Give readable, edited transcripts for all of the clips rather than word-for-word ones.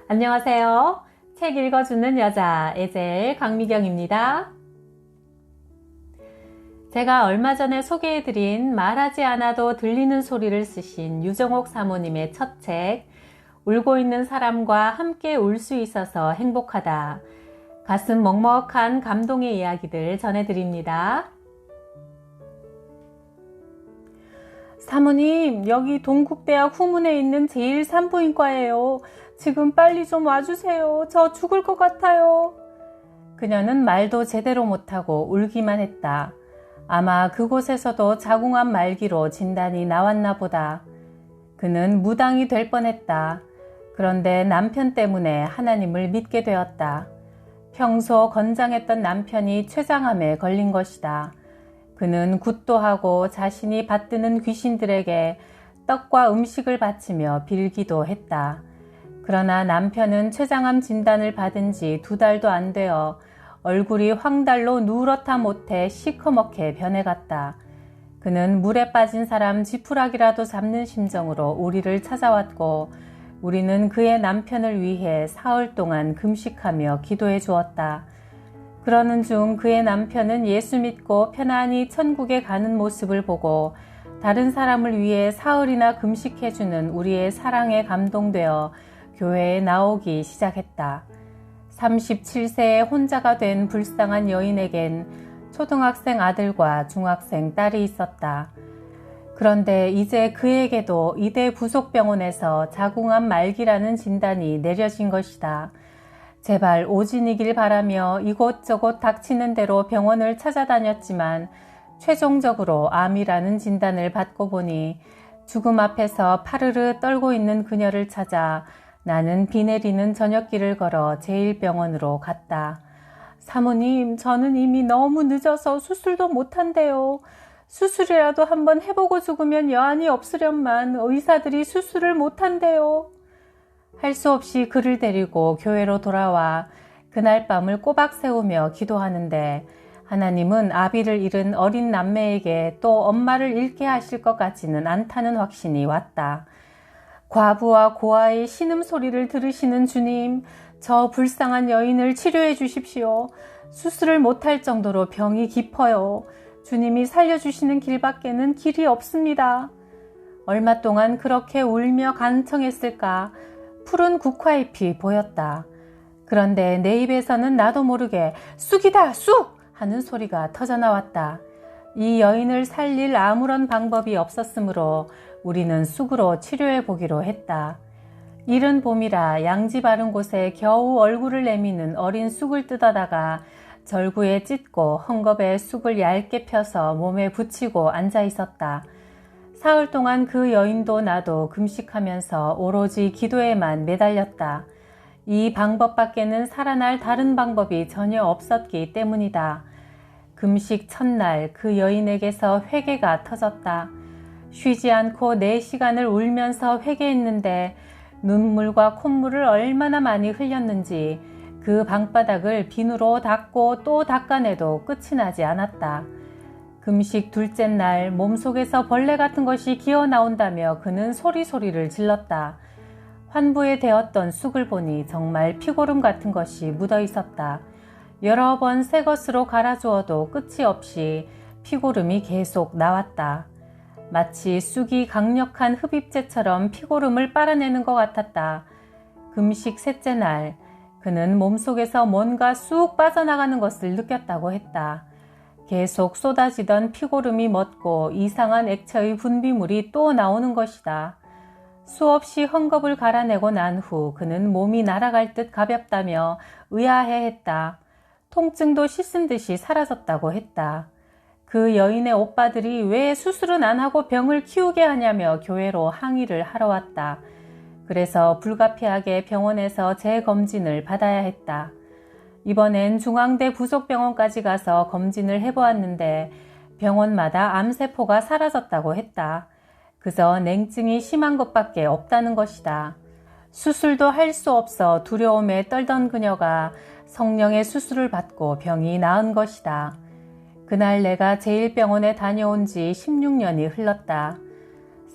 안녕하세요. 책 읽어주는 여자 에젤 강미경입니다. 제가 얼마 전에 소개해드린 말하지 않아도 들리는 소리를 쓰신 유정옥 사모님의 첫 책, 울고 있는 사람과 함께 울 수 있어서 행복하다. 가슴 먹먹한 감동의 이야기들 전해드립니다. 사모님, 여기 동국대학 후문에 있는 제1산부인과예요. 지금 빨리 좀 와주세요. 저 죽을 것 같아요. 그녀는 말도 제대로 못하고 울기만 했다. 아마 그곳에서도 자궁암 말기로 진단이 나왔나 보다. 그는 무당이 될 뻔했다. 그런데 남편 때문에 하나님을 믿게 되었다. 평소 건장했던 남편이 췌장암에 걸린 것이다. 그는 굿도 하고 자신이 받드는 귀신들에게 떡과 음식을 바치며 빌기도 했다. 그러나 남편은 췌장암 진단을 받은 지 2달도 안 되어 얼굴이 황달로 누렇다 못해 시커멓게 변해갔다. 그는 물에 빠진 사람 지푸라기라도 잡는 심정으로 우리를 찾아왔고 우리는 그의 남편을 위해 사흘 동안 금식하며 기도해 주었다. 그러는 중 그의 남편은 예수 믿고 편안히 천국에 가는 모습을 보고 다른 사람을 위해 사흘이나 금식해주는 우리의 사랑에 감동되어 교회에 나오기 시작했다. 37세에 혼자가 된 불쌍한 여인에겐 초등학생 아들과 중학생 딸이 있었다. 그런데 이제 그에게도 이대 부속병원에서 자궁암 말기라는 진단이 내려진 것이다. 제발 오진이길 바라며 이곳저곳 닥치는 대로 병원을 찾아다녔지만 최종적으로 암이라는 진단을 받고 보니 죽음 앞에서 파르르 떨고 있는 그녀를 찾아 나는 비 내리는 저녁길을 걸어 제1병원으로 갔다. 사모님, 저는 이미 너무 늦어서 수술도 못한대요. 수술이라도 한번 해보고 죽으면 여한이 없으련만 의사들이 수술을 못한대요. 할 수 없이 그를 데리고 교회로 돌아와 그날 밤을 꼬박 세우며 기도하는데 하나님은 아비를 잃은 어린 남매에게 또 엄마를 잃게 하실 것 같지는 않다는 확신이 왔다. 과부와 고아의 신음소리를 들으시는 주님, 저 불쌍한 여인을 치료해 주십시오. 수술을 못할 정도로 병이 깊어요. 주님이 살려주시는 길밖에는 길이 없습니다. 얼마 동안 그렇게 울며 간청했을까? 푸른 국화잎이 보였다. 그런데 내 입에서는 나도 모르게 쑥이다 쑥 하는 소리가 터져나왔다. 이 여인을 살릴 아무런 방법이 없었으므로 우리는 쑥으로 치료해 보기로 했다. 이른 봄이라 양지 바른 곳에 겨우 얼굴을 내미는 어린 쑥을 뜯어다가 절구에 찢고 헝겊에 쑥을 얇게 펴서 몸에 붙이고 앉아 있었다. 사흘 동안 그 여인도 나도 금식하면서 오로지 기도에만 매달렸다. 이 방법밖에는 살아날 다른 방법이 전혀 없었기 때문이다. 금식 첫날 그 여인에게서 회개가 터졌다. 쉬지 않고 4시간을 울면서 회개했는데 눈물과 콧물을 얼마나 많이 흘렸는지 그 방바닥을 비누로 닦고 또 닦아내도 끝이 나지 않았다. 금식 둘째 날 몸속에서 벌레 같은 것이 기어나온다며 그는 소리소리를 질렀다. 환부에 되었던 쑥을 보니 정말 피고름 같은 것이 묻어 있었다. 여러 번 새 것으로 갈아주어도 끝이 없이 피고름이 계속 나왔다. 마치 쑥이 강력한 흡입제처럼 피고름을 빨아내는 것 같았다. 금식 셋째 날 그는 몸속에서 뭔가 쑥 빠져나가는 것을 느꼈다고 했다. 계속 쏟아지던 피고름이 멎고 이상한 액체의 분비물이 또 나오는 것이다. 수없이 헝겊을 갈아내고 난 후 그는 몸이 날아갈 듯 가볍다며 의아해했다. 통증도 씻은 듯이 사라졌다고 했다. 그 여인의 오빠들이 왜 수술은 안 하고 병을 키우게 하냐며 교회로 항의를 하러 왔다. 그래서 불가피하게 병원에서 재검진을 받아야 했다. 이번엔 중앙대 부속병원까지 가서 검진을 해보았는데 병원마다 암세포가 사라졌다고 했다. 그저 냉증이 심한 것밖에 없다는 것이다. 수술도 할 수 없어 두려움에 떨던 그녀가 성령의 수술을 받고 병이 나은 것이다. 그날 내가 제1병원에 다녀온 지 16년이 흘렀다.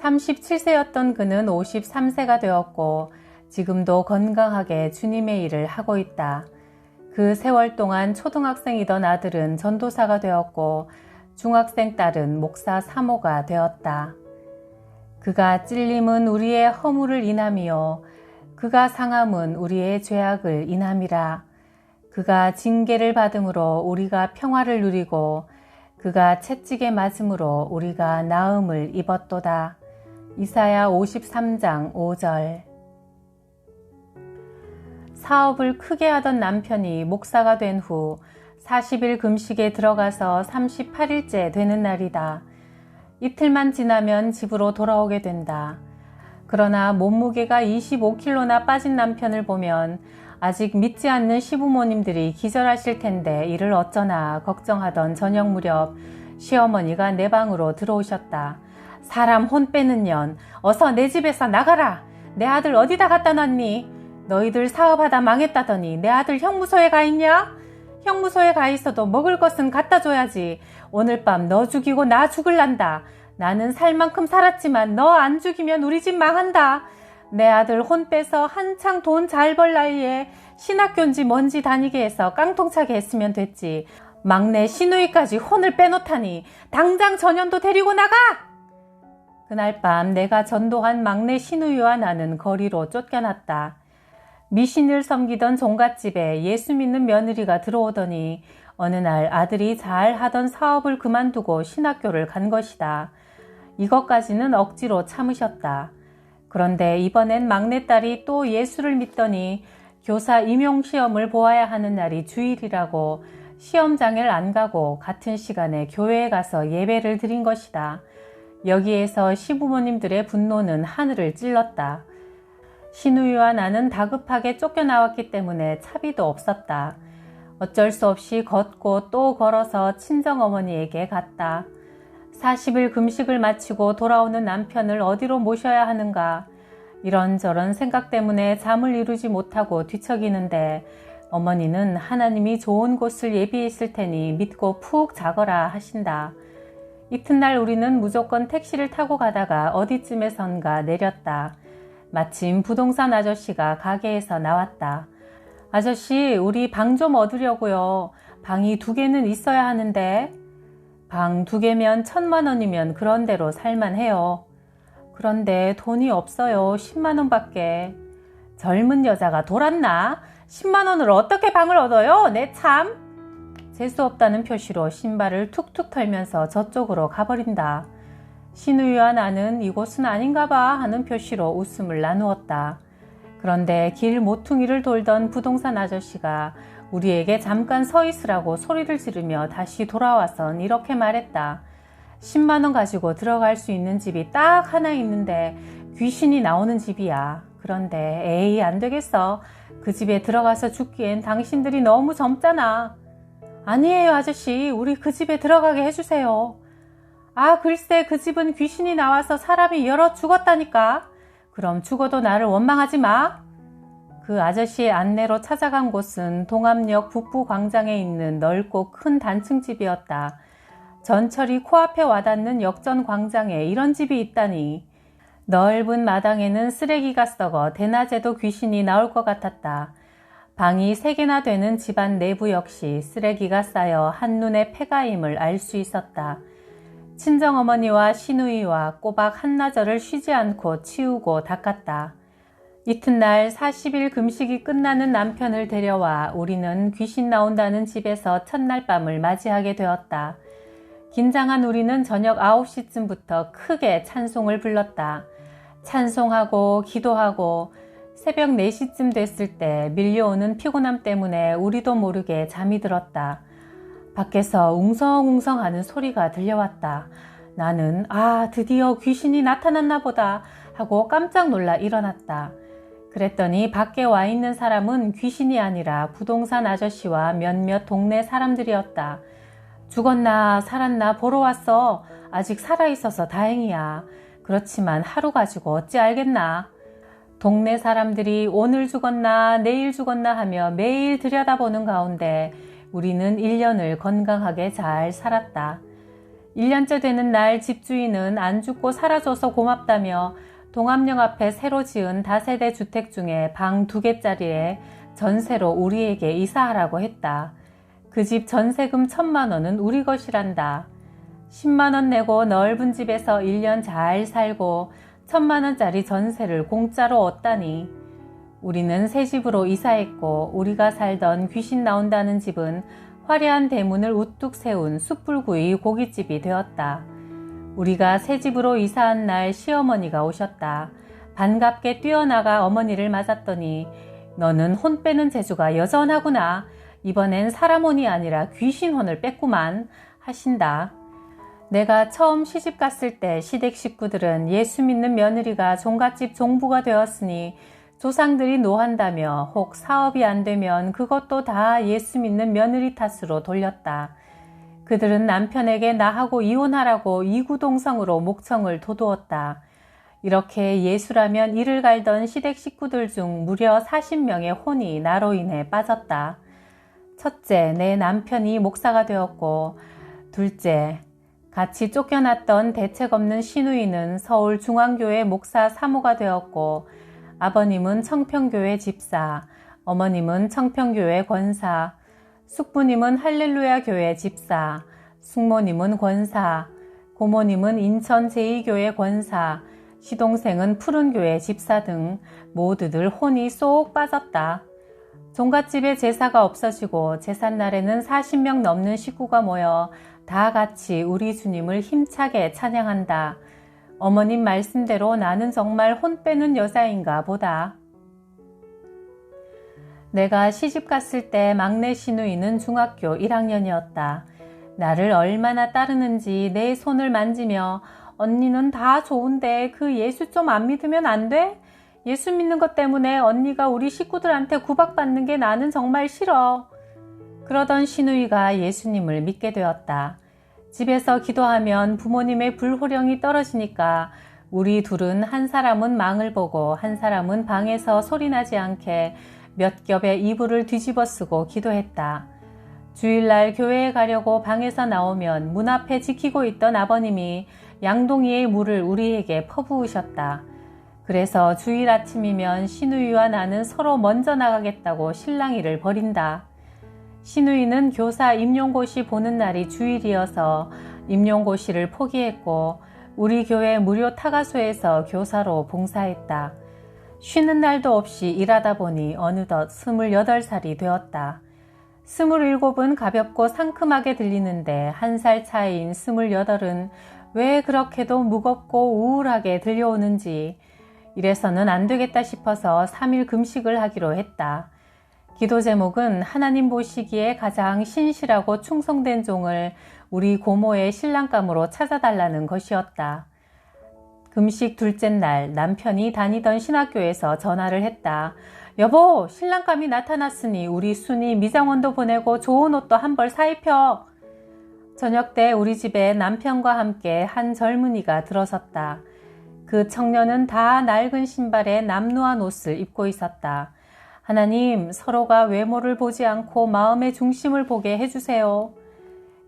37세였던 그는 53세가 되었고 지금도 건강하게 주님의 일을 하고 있다. 그 세월 동안 초등학생이던 아들은 전도사가 되었고 중학생 딸은 목사 사모가 되었다. 그가 찔림은 우리의 허물을 인함이요 그가 상함은 우리의 죄악을 인함이라. 그가 징계를 받음으로 우리가 평화를 누리고 그가 채찍에 맞음으로 우리가 나음을 입었도다. 이사야 53장 5절. 사업을 크게 하던 남편이 목사가 된 후 40일 금식에 들어가서 38일째 되는 날이다. 이틀만 지나면 집으로 돌아오게 된다. 그러나 몸무게가 25kg나 빠진 남편을 보면 아직 믿지 않는 시부모님들이 기절하실 텐데 이를 어쩌나 걱정하던 저녁 무렵 시어머니가 내 방으로 들어오셨다. 사람 혼 빼는 년, 어서 내 집에서 나가라. 내 아들 어디다 갖다 놨니? 너희들 사업하다 망했다더니 내 아들 형무소에 가 있냐? 형무소에 가 있어도 먹을 것은 갖다 줘야지. 오늘 밤 너 죽이고 나 죽을란다. 나는 살 만큼 살았지만 너 안 죽이면 우리 집 망한다. 내 아들 혼 빼서 한창 돈 잘 벌 나이에 신학교인지 뭔지 다니게 해서 깡통차게 했으면 됐지. 막내 시누이까지 혼을 빼놓다니 당장 전현도 데리고 나가! 그날 밤 내가 전도한 막내 시누이와 나는 거리로 쫓겨났다. 미신을 섬기던 종갓집에 예수 믿는 며느리가 들어오더니 어느 날 아들이 잘 하던 사업을 그만두고 신학교를 간 것이다. 이것까지는 억지로 참으셨다. 그런데 이번엔 막내딸이 또 예수를 믿더니 교사 임용시험을 보아야 하는 날이 주일이라고 시험장을 안 가고 같은 시간에 교회에 가서 예배를 드린 것이다. 여기에서 시부모님들의 분노는 하늘을 찔렀다. 시누이와 나는 다급하게 쫓겨나왔기 때문에 차비도 없었다. 어쩔 수 없이 걷고 또 걸어서 친정어머니에게 갔다. 40일 금식을 마치고 돌아오는 남편을 어디로 모셔야 하는가. 이런저런 생각 때문에 잠을 이루지 못하고 뒤척이는데 어머니는 하나님이 좋은 곳을 예비했을 테니 믿고 푹 자거라 하신다. 이튿날 우리는 무조건 택시를 타고 가다가 어디쯤에선가 내렸다. 마침 부동산 아저씨가 가게에서 나왔다. 아저씨, 우리 방 좀 얻으려고요. 방이 2개는 있어야 하는데. 방 2개면 1,000만 원이면 그런 대로 살만해요. 그런데 돈이 없어요. 10만 원밖에. 젊은 여자가 돌았나? 10만 원으로 어떻게 방을 얻어요? 내 참. 재수 없다는 표시로 신발을 툭툭 털면서 저쪽으로 가버린다. 시누이와 나는 이곳은 아닌가 봐 하는 표시로 웃음을 나누었다. 그런데 길 모퉁이를 돌던 부동산 아저씨가 우리에게 잠깐 서 있으라고 소리를 지르며 다시 돌아와선 이렇게 말했다. 10만 원 가지고 들어갈 수 있는 집이 딱 하나 있는데 귀신이 나오는 집이야. 그런데 에이 안 되겠어. 그 집에 들어가서 죽기엔 당신들이 너무 젊잖아. 아니에요 아저씨. 우리 그 집에 들어가게 해주세요. 아 글쎄 그 집은 귀신이 나와서 사람이 여러 죽었다니까. 그럼 죽어도 나를 원망하지 마. 그 아저씨의 안내로 찾아간 곳은 동암역 북부 광장에 있는 넓고 큰 단층집이었다. 전철이 코앞에 와닿는 역전 광장에 이런 집이 있다니. 넓은 마당에는 쓰레기가 썩어 대낮에도 귀신이 나올 것 같았다. 방이 3개나 되는 집안 내부 역시 쓰레기가 쌓여 한눈에 폐가임을 알 수 있었다. 친정어머니와 시누이와 꼬박 한나절을 쉬지 않고 치우고 닦았다. 이튿날 40일 금식이 끝나는 남편을 데려와 우리는 귀신 나온다는 집에서 첫날 밤을 맞이하게 되었다. 긴장한 우리는 저녁 9시쯤부터 크게 찬송을 불렀다. 찬송하고 기도하고 새벽 4시쯤 됐을 때 밀려오는 피곤함 때문에 우리도 모르게 잠이 들었다. 밖에서 웅성웅성하는 소리가 들려왔다. 나는 드디어 귀신이 나타났나 보다 하고 깜짝 놀라 일어났다. 그랬더니 밖에 와 있는 사람은 귀신이 아니라 부동산 아저씨와 몇몇 동네 사람들이었다. 죽었나 살았나 보러 왔어. 아직 살아있어서 다행이야. 그렇지만 하루 가지고 어찌 알겠나. 동네 사람들이 오늘 죽었나 내일 죽었나 하며 매일 들여다보는 가운데 우리는 1년을 건강하게 잘 살았다. 1년째 되는 날 집주인은 안 죽고 살아줘서 고맙다며 동암역 앞에 새로 지은 다세대 주택 중에 방 2개짜리에 전세로 우리에게 이사하라고 했다. 그 집 전세금 1,000만 원은 우리 것이란다. 10만 원 내고 넓은 집에서 1년 잘 살고 1,000만 원짜리 전세를 공짜로 얻다니. 우리는 새 집으로 이사했고 우리가 살던 귀신 나온다는 집은 화려한 대문을 우뚝 세운 숯불구이 고깃집이 되었다. 우리가 새 집으로 이사한 날 시어머니가 오셨다. 반갑게 뛰어나가 어머니를 맞았더니 너는 혼 빼는 재주가 여전하구나. 이번엔 사람 혼이 아니라 귀신 혼을 뺐구만 하신다. 내가 처음 시집 갔을 때 시댁 식구들은 예수 믿는 며느리가 종갓집 종부가 되었으니 조상들이 노한다며 혹 사업이 안 되면 그것도 다 예수 믿는 며느리 탓으로 돌렸다. 그들은 남편에게 나하고 이혼하라고 이구동성으로 목청을 돋우었다. 이렇게 예수라면 이를 갈던 시댁 식구들 중 무려 40명의 혼이 나로 인해 빠졌다. 첫째, 내 남편이 목사가 되었고, 둘째, 같이 쫓겨났던 대책 없는 시누이는 서울중앙교회 목사 사모가 되었고, 아버님은 청평교회 집사, 어머님은 청평교회 권사, 숙부님은 할렐루야 교회 집사, 숙모님은 권사, 고모님은 인천 제2교회 권사, 시동생은 푸른교회 집사 등 모두들 혼이 쏙 빠졌다. 종갓집에 제사가 없어지고 제삿날에는 40명 넘는 식구가 모여 다 같이 우리 주님을 힘차게 찬양한다. 어머님 말씀대로 나는 정말 혼 빼는 여자인가 보다. 내가 시집 갔을 때 막내 시누이는 중학교 1학년이었다. 나를 얼마나 따르는지 내 손을 만지며 언니는 다 좋은데 그 예수 좀 안 믿으면 안 돼? 예수 믿는 것 때문에 언니가 우리 식구들한테 구박받는 게 나는 정말 싫어. 그러던 시누이가 예수님을 믿게 되었다. 집에서 기도하면 부모님의 불호령이 떨어지니까 우리 둘은 한 사람은 망을 보고 한 사람은 방에서 소리나지 않게 몇 겹의 이불을 뒤집어 쓰고 기도했다. 주일날 교회에 가려고 방에서 나오면 문 앞에 지키고 있던 아버님이 양동이의 물을 우리에게 퍼부으셨다. 그래서 주일 아침이면 시누이와 나는 서로 먼저 나가겠다고 실랑이를 벌인다. 시누이는 교사 임용고시 보는 날이 주일이어서 임용고시를 포기했고 우리 교회 무료 타가소에서 교사로 봉사했다. 쉬는 날도 없이 일하다 보니 어느덧 28살이 되었다. 27은 가볍고 상큼하게 들리는데 1살 차이인 28은 왜 그렇게도 무겁고 우울하게 들려오는지 이래서는 안 되겠다 싶어서 3일 금식을 하기로 했다. 기도 제목은 하나님 보시기에 가장 신실하고 충성된 종을 우리 고모의 신랑감으로 찾아달라는 것이었다. 금식 둘째 날 남편이 다니던 신학교에서 전화를 했다. 여보, 신랑감이 나타났으니 우리 순이 미장원도 보내고 좋은 옷도 한 벌 사입혀. 저녁 때 우리 집에 남편과 함께 한 젊은이가 들어섰다. 그 청년은 다 낡은 신발에 남루한 옷을 입고 있었다. 하나님, 서로가 외모를 보지 않고 마음의 중심을 보게 해주세요.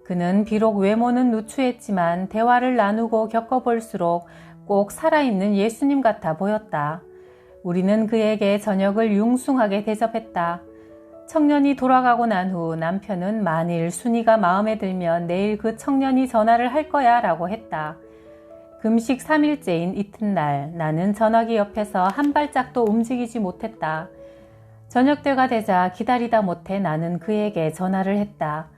그는 비록 외모는 누추했지만 대화를 나누고 겪어볼수록 꼭 살아있는 예수님 같아 보였다. 우리는 그에게 저녁을 융숭하게 대접했다. 청년이 돌아가고 난 후 남편은 만일 순이가 마음에 들면 내일 그 청년이 전화를 할 거야 라고 했다. 금식 3일째인 이튿날 나는 전화기 옆에서 한 발짝도 움직이지 못했다. 저녁 때가 되자 기다리다 못해 나는 그에게 전화를 했다.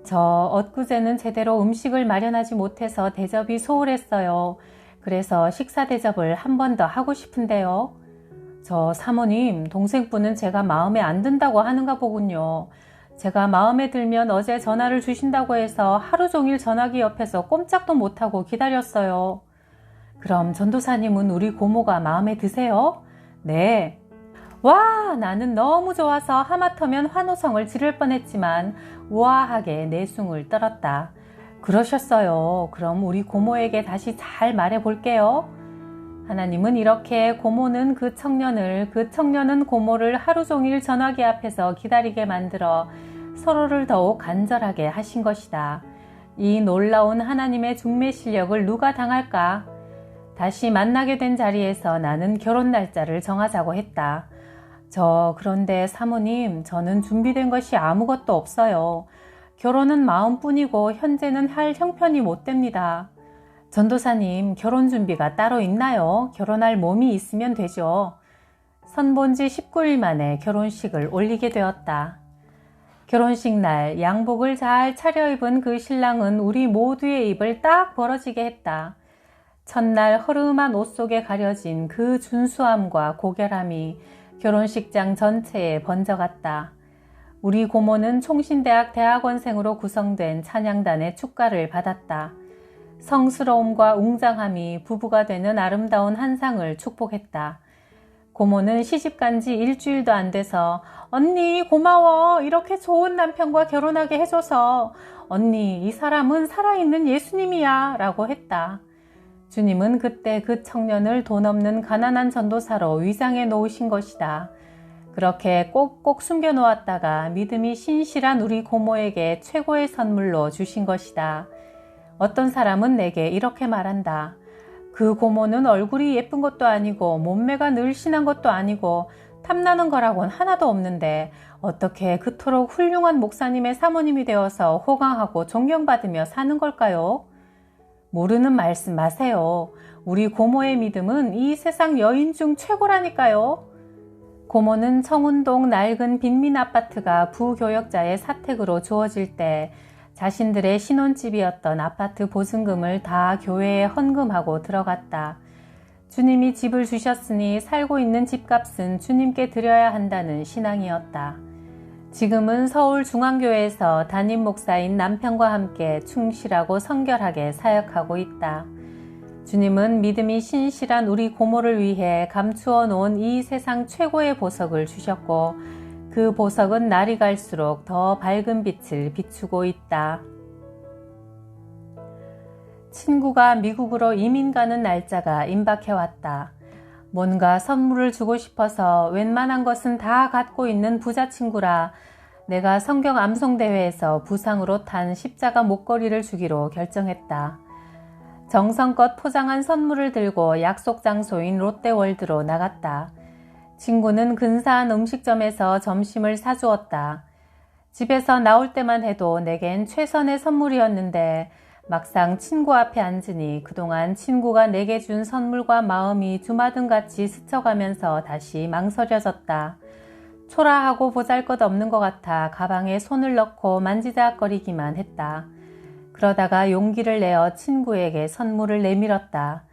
저 엊그제는 제대로 음식을 마련하지 못해서 대접이 소홀했어요. 그래서 식사 대접을 한 번 더 하고 싶은데요. 저 사모님, 동생분은 제가 마음에 안 든다고 하는가 보군요. 제가 마음에 들면 어제 전화를 주신다고 해서 하루 종일 전화기 옆에서 꼼짝도 못하고 기다렸어요. 그럼 전도사님은 우리 고모가 마음에 드세요? 네. 와, 나는 너무 좋아서 하마터면 환호성을 지를 뻔했지만 우아하게 내숭을 떨었다. 그러셨어요. 그럼 우리 고모에게 다시 잘 말해볼게요. 하나님은 이렇게 고모는 그 청년을, 그 청년은 고모를 하루 종일 전화기 앞에서 기다리게 만들어 서로를 더욱 간절하게 하신 것이다. 이 놀라운 하나님의 중매 실력을 누가 당할까? 다시 만나게 된 자리에서 나는 결혼 날짜를 정하자고 했다. 그런데 사모님, 저는 준비된 것이 아무것도 없어요. 결혼은 마음뿐이고 현재는 할 형편이 못 됩니다. 전도사님, 결혼 준비가 따로 있나요? 결혼할 몸이 있으면 되죠. 선본 지 19일 만에 결혼식을 올리게 되었다. 결혼식 날 양복을 잘 차려입은 그 신랑은 우리 모두의 입을 딱 벌어지게 했다. 첫날 허름한 옷 속에 가려진 그 준수함과 고결함이 결혼식장 전체에 번져갔다. 우리 고모는 총신대학 대학원생으로 구성된 찬양단의 축가를 받았다. 성스러움과 웅장함이 부부가 되는 아름다운 한상을 축복했다. 고모는 시집간 지 일주일도 안 돼서 언니 고마워, 이렇게 좋은 남편과 결혼하게 해줘서. 언니, 이 사람은 살아있는 예수님이야 라고 했다. 주님은 그때 그 청년을 돈 없는 가난한 전도사로 위장해 놓으신 것이다. 그렇게 꼭꼭 숨겨놓았다가 믿음이 신실한 우리 고모에게 최고의 선물로 주신 것이다. 어떤 사람은 내게 이렇게 말한다. 그 고모는 얼굴이 예쁜 것도 아니고 몸매가 늘씬한 것도 아니고 탐나는 거라곤 하나도 없는데 어떻게 그토록 훌륭한 목사님의 사모님이 되어서 호강하고 존경받으며 사는 걸까요? 모르는 말씀 마세요. 우리 고모의 믿음은 이 세상 여인 중 최고라니까요. 고모는 청운동 낡은 빈민 아파트가 부교역자의 사택으로 주어질 때 자신들의 신혼집이었던 아파트 보증금을 다 교회에 헌금하고 들어갔다. 주님이 집을 주셨으니 살고 있는 집값은 주님께 드려야 한다는 신앙이었다. 지금은 서울중앙교회에서 담임 목사인 남편과 함께 충실하고 성결하게 사역하고 있다. 주님은 믿음이 신실한 우리 고모를 위해 감추어 놓은 이 세상 최고의 보석을 주셨고 그 보석은 날이 갈수록 더 밝은 빛을 비추고 있다. 친구가 미국으로 이민 가는 날짜가 임박해왔다. 뭔가 선물을 주고 싶어서 웬만한 것은 다 갖고 있는 부자 친구라 내가 성경 암송대회에서 부상으로 탄 십자가 목걸이를 주기로 결정했다. 정성껏 포장한 선물을 들고 약속 장소인 롯데월드로 나갔다. 친구는 근사한 음식점에서 점심을 사주었다. 집에서 나올 때만 해도 내겐 최선의 선물이었는데 막상 친구 앞에 앉으니 그동안 친구가 내게 준 선물과 마음이 주마등같이 스쳐가면서 다시 망설여졌다. 초라하고 보잘것없는 것 같아 가방에 손을 넣고 만지작거리기만 했다. 그러다가 용기를 내어 친구에게 선물을 내밀었다.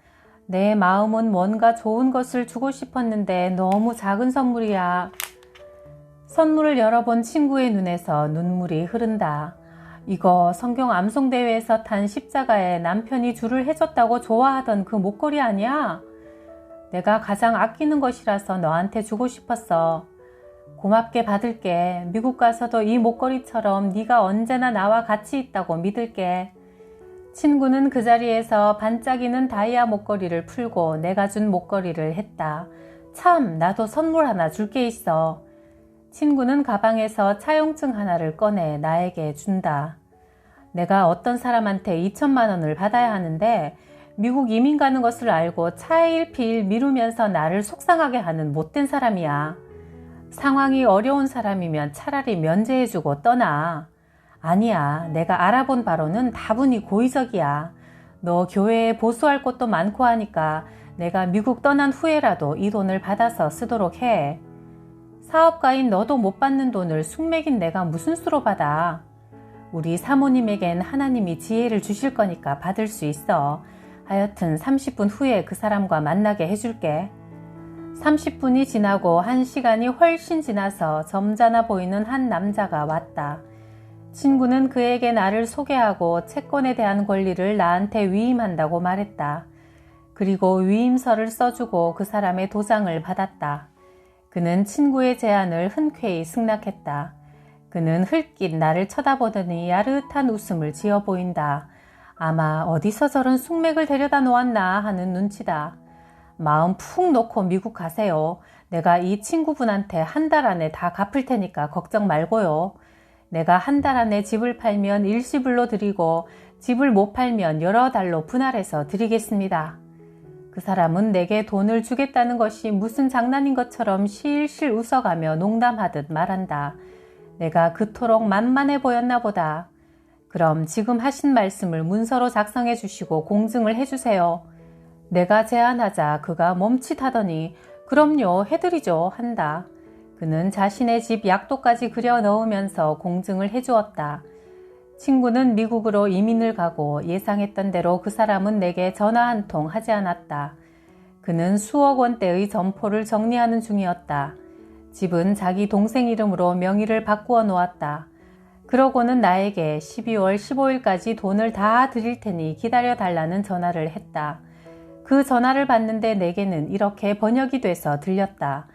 내 마음은 뭔가 좋은 것을 주고 싶었는데 너무 작은 선물이야. 선물을 열어본 친구의 눈에서 눈물이 흐른다. 이거 성경 암송대회에서 탄 십자가에 남편이 줄을 해줬다고 좋아하던 그 목걸이 아니야? 내가 가장 아끼는 것이라서 너한테 주고 싶었어. 고맙게 받을게. 미국 가서도 이 목걸이처럼 네가 언제나 나와 같이 있다고 믿을게. 친구는 그 자리에서 반짝이는 다이아 목걸이를 풀고 내가 준 목걸이를 했다. 참, 나도 선물 하나 줄 게 있어. 친구는 가방에서 차용증 하나를 꺼내 나에게 준다. 내가 어떤 사람한테 2천만 원을 받아야 하는데 미국 이민 가는 것을 알고 차일피일 미루면서 나를 속상하게 하는 못된 사람이야. 상황이 어려운 사람이면 차라리 면제해주고 떠나. 아니야, 내가 알아본 바로는 다분히 고의적이야. 너 교회에 보수할 것도 많고 하니까 내가 미국 떠난 후에라도 이 돈을 받아서 쓰도록 해. 사업가인 너도 못 받는 돈을 숙맥인 내가 무슨 수로 받아. 우리 사모님에겐 하나님이 지혜를 주실 거니까 받을 수 있어. 하여튼 30분 후에 그 사람과 만나게 해줄게. 30분이 지나고 1시간이 훨씬 지나서 점잖아 보이는 한 남자가 왔다. 친구는 그에게 나를 소개하고 채권에 대한 권리를 나한테 위임한다고 말했다. 그리고 위임서를 써주고 그 사람의 도장을 받았다. 그는 친구의 제안을 흔쾌히 승낙했다. 그는 흘낏 나를 쳐다보더니 야릇한 웃음을 지어 보인다. 아마 어디서 저런 숙맥을 데려다 놓았나 하는 눈치다. 마음 푹 놓고 미국 가세요. 내가 이 친구분한테 한 달 안에 다 갚을 테니까 걱정 말고요. 내가 한 달 안에 집을 팔면 일시불로 드리고 집을 못 팔면 여러 달로 분할해서 드리겠습니다. 그 사람은 내게 돈을 주겠다는 것이 무슨 장난인 것처럼 실실 웃어가며 농담하듯 말한다. 내가 그토록 만만해 보였나 보다. 그럼 지금 하신 말씀을 문서로 작성해 주시고 공증을 해주세요. 내가 제안하자 그가 멈칫하더니 그럼요 해드리죠 한다. 그는 자신의 집 약도까지 그려 넣으면서 공증을 해주었다. 친구는 미국으로 이민을 가고 예상했던 대로 그 사람은 내게 전화 한 통 하지 않았다. 그는 수억 원대의 점포를 정리하는 중이었다. 집은 자기 동생 이름으로 명의를 바꾸어 놓았다. 그러고는 나에게 12월 15일까지 돈을 다 드릴 테니 기다려 달라는 전화를 했다. 그 전화를 받는데 내게는 이렇게 번역이 돼서 들렸다.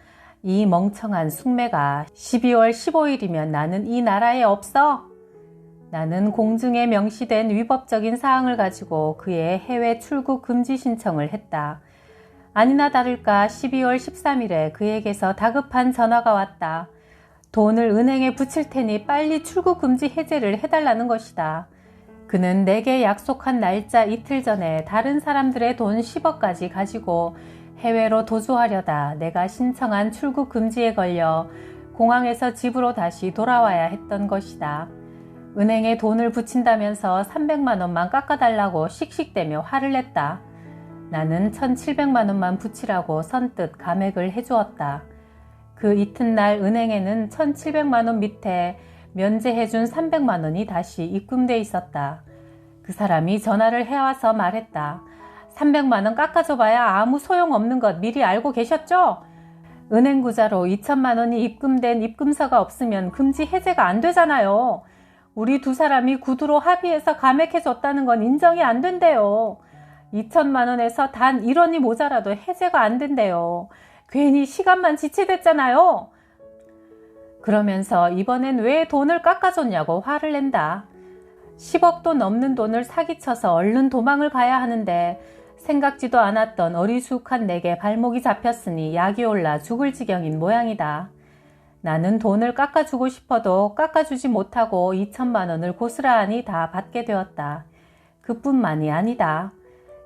이 멍청한 숙매가 12월 15일이면 나는 이 나라에 없어? 나는 공증에 명시된 위법적인 사항을 가지고 그의 해외 출국 금지 신청을 했다. 아니나 다를까 12월 13일에 그에게서 다급한 전화가 왔다. 돈을 은행에 붙일 테니 빨리 출국 금지 해제를 해달라는 것이다. 그는 내게 약속한 날짜 이틀 전에 다른 사람들의 돈 10억까지 가지고 해외로 도주하려다 내가 신청한 출국 금지에 걸려 공항에서 집으로 다시 돌아와야 했던 것이다. 은행에 돈을 붙인다면서 300만 원만 깎아달라고 씩씩대며 화를 냈다. 나는 1,700만 원만 붙이라고 선뜻 감액을 해주었다. 그 이튿날 은행에는 1,700만 원 밑에 면제해준 300만 원이 다시 입금돼 있었다. 그 사람이 전화를 해와서 말했다. 300만 원 깎아줘봐야 아무 소용없는 것 미리 알고 계셨죠? 은행 구자로 2천만 원이 입금된 입금서가 없으면 금지 해제가 안 되잖아요. 우리 두 사람이 구두로 합의해서 감액해줬다는 건 인정이 안 된대요. 2천만 원에서 단 1원이 모자라도 해제가 안 된대요. 괜히 시간만 지체됐잖아요. 그러면서 이번엔 왜 돈을 깎아줬냐고 화를 낸다. 10억도 넘는 돈을 사기쳐서 얼른 도망을 가야 하는데 생각지도 않았던 어리숙한 내게 발목이 잡혔으니 약이 올라 죽을 지경인 모양이다. 나는 돈을 깎아주고 싶어도 깎아주지 못하고 2천만 원을 고스란히 다 받게 되었다. 그뿐만이 아니다.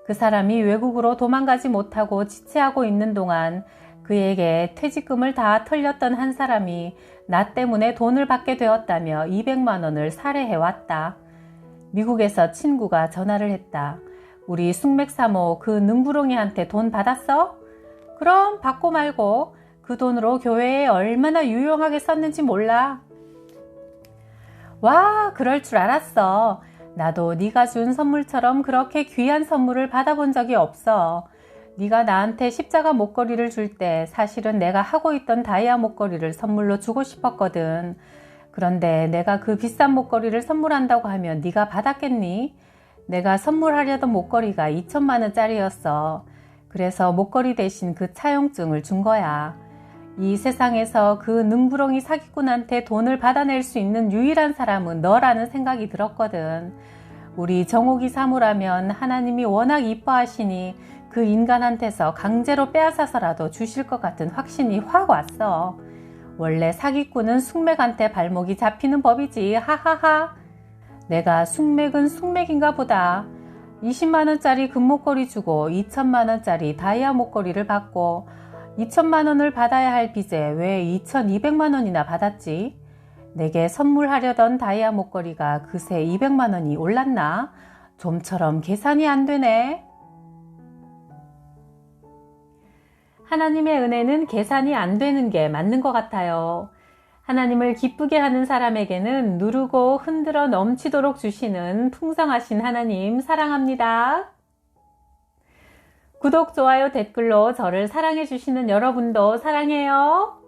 그 사람이 외국으로 도망가지 못하고 지체하고 있는 동안 그에게 퇴직금을 다 털렸던 한 사람이 나 때문에 돈을 받게 되었다며 200만 원을 살해해왔다. 미국에서 친구가 전화를 했다. 우리 숙맥사모 그 능부렁이한테 돈 받았어? 그럼 받고 말고 그 돈으로 교회에 얼마나 유용하게 썼는지 몰라. 와, 그럴 줄 알았어. 나도 네가 준 선물처럼 그렇게 귀한 선물을 받아본 적이 없어. 네가 나한테 십자가 목걸이를 줄 때 사실은 내가 하고 있던 다이아 목걸이를 선물로 주고 싶었거든. 그런데 내가 그 비싼 목걸이를 선물한다고 하면 네가 받았겠니? 내가 선물하려던 목걸이가 2천만 원짜리였어. 그래서 목걸이 대신 그 차용증을 준 거야. 이 세상에서 그 능부렁이 사기꾼한테 돈을 받아낼 수 있는 유일한 사람은 너라는 생각이 들었거든. 우리 정옥이 사모라면 하나님이 워낙 이뻐하시니 그 인간한테서 강제로 빼앗아서라도 주실 것 같은 확신이 확 왔어. 원래 사기꾼은 숙맥한테 발목이 잡히는 법이지. 하하하. 내가 숙맥은 숙맥인가 보다. 20만 원짜리 금목걸이 주고 2천만 원짜리 다이아 목걸이를 받고 2천만 원을 받아야 할 빚에 왜 2,200만 원이나 받았지? 내게 선물하려던 다이아 목걸이가 그새 200만 원이 올랐나? 좀처럼 계산이 안 되네. 하나님의 은혜는 계산이 안 되는 게 맞는 것 같아요. 하나님을 기쁘게 하는 사람에게는 누르고 흔들어 넘치도록 주시는 풍성하신 하나님 사랑합니다. 구독, 좋아요, 댓글로 저를 사랑해 주시는 여러분도 사랑해요.